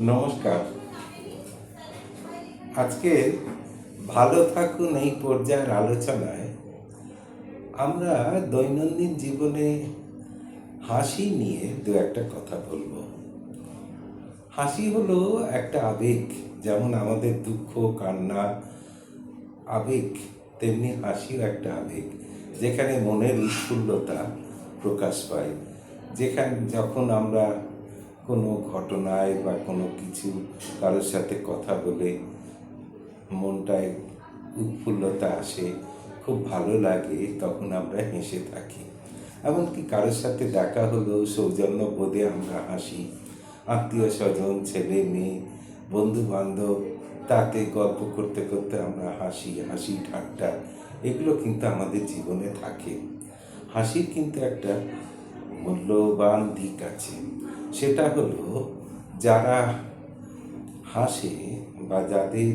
নমস্কার। আজকে ভালো থাকুন এই পর্যায়ের আলোচনায় আমরা দৈনন্দিন জীবনে হাসি নিয়ে দু একটা কথা বলবো। হাসি হলো একটা আবেগ, যেমন আমাদের দুঃখ কান্না আবেগ, তেমনি হাসিও একটা আবেগ, যেখানে মনের উৎফুল্লতা প্রকাশ পায়। যখন আমরা কোনো ঘটনায় বা কোনো কিছু কারোর সাথে কথা বলে মনটায় উৎফুল্লতা আসে, খুব ভালো লাগে, তখন আমরা হেসে থাকি। এমনকি কারোর সাথে দেখা হলো, সৌজন্য বোধে আমরা হাসি। আত্মীয় স্বজন, ছেলে মেয়ে, বন্ধু বান্ধব, তাতে গল্প করতে করতে আমরা হাসি ঠাট্টা, এগুলো কিন্তু আমাদের জীবনে থাকে। হাসির কিন্তু একটা মূল্যবান দিক আছে, সেটা হলো যারা হাসে বা যাদের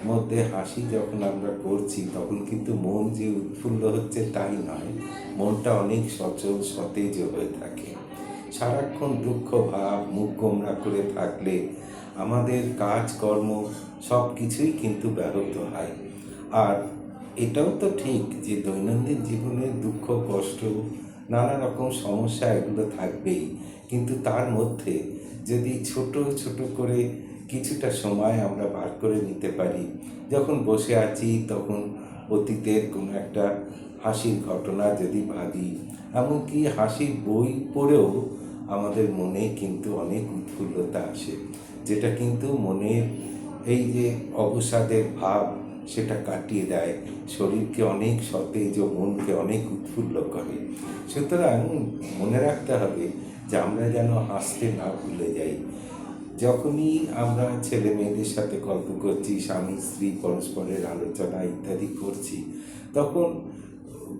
মধ্যে হাসি যখন আমরা করছি, তখন কিন্তু মন যে উৎফুল্ল হচ্ছে তাই নয়, মনটা অনেক সচল সতেজ হয়ে থাকে। সারাক্ষণ দুঃখ ভাব মুখ গোমরা করে থাকলে আমাদের কাজকর্ম সব কিছুই কিন্তু ব্যাহত হয়। আর এটাও তো ঠিক যে দৈনন্দিন জীবনে দুঃখ কষ্ট নানা রকম সমস্যা এগুলো থাকবেই, কিন্তু তার মধ্যে যদি ছোট ছোট করে কিছুটা সময় আমরা বার করে নিতে পারি, যখন বসে আছি তখন অতীতের কোনো একটা হাসির ঘটনা যদি ভাবি, এমনকি হাসির বই পড়েও আমাদের মনে কিন্তু অনেক উৎফুল্লতা আসে, যেটা কিন্তু মনের এই যে অবসাদের ভাব সেটা কাটিয়ে দেয়, শরীরকে অনেক সতেজ ও মনকে অনেক উৎফুল্ল করে। সুতরাং মনে রাখতে হবে যে আমরা যেন হাসতে না ভুলে যাই। যখনই আমরা ছেলে মেয়েদের সাথে গল্প করছি, স্বামী স্ত্রী পরস্পরের আলোচনা ইত্যাদি করছি, তখন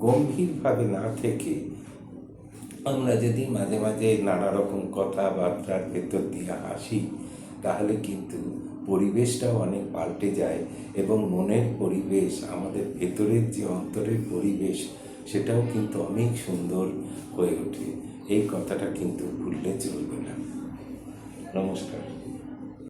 গম্ভীরভাবে না থেকে আমরা যদি মাঝে মাঝে নানা রকম কথাবার্তার ভেতর দিয়ে হাসি, তাহলে কিন্তু পরিবেশটাও অনেক পাল্টে যায় এবং মনের পরিবেশ, আমাদের ভেতরের যে অন্তরের পরিবেশ, সেটাও কিন্তু অনেক সুন্দর হয়ে ওঠে। এই কথাটা কিন্তু ভুললে চলবে না। নমস্কার।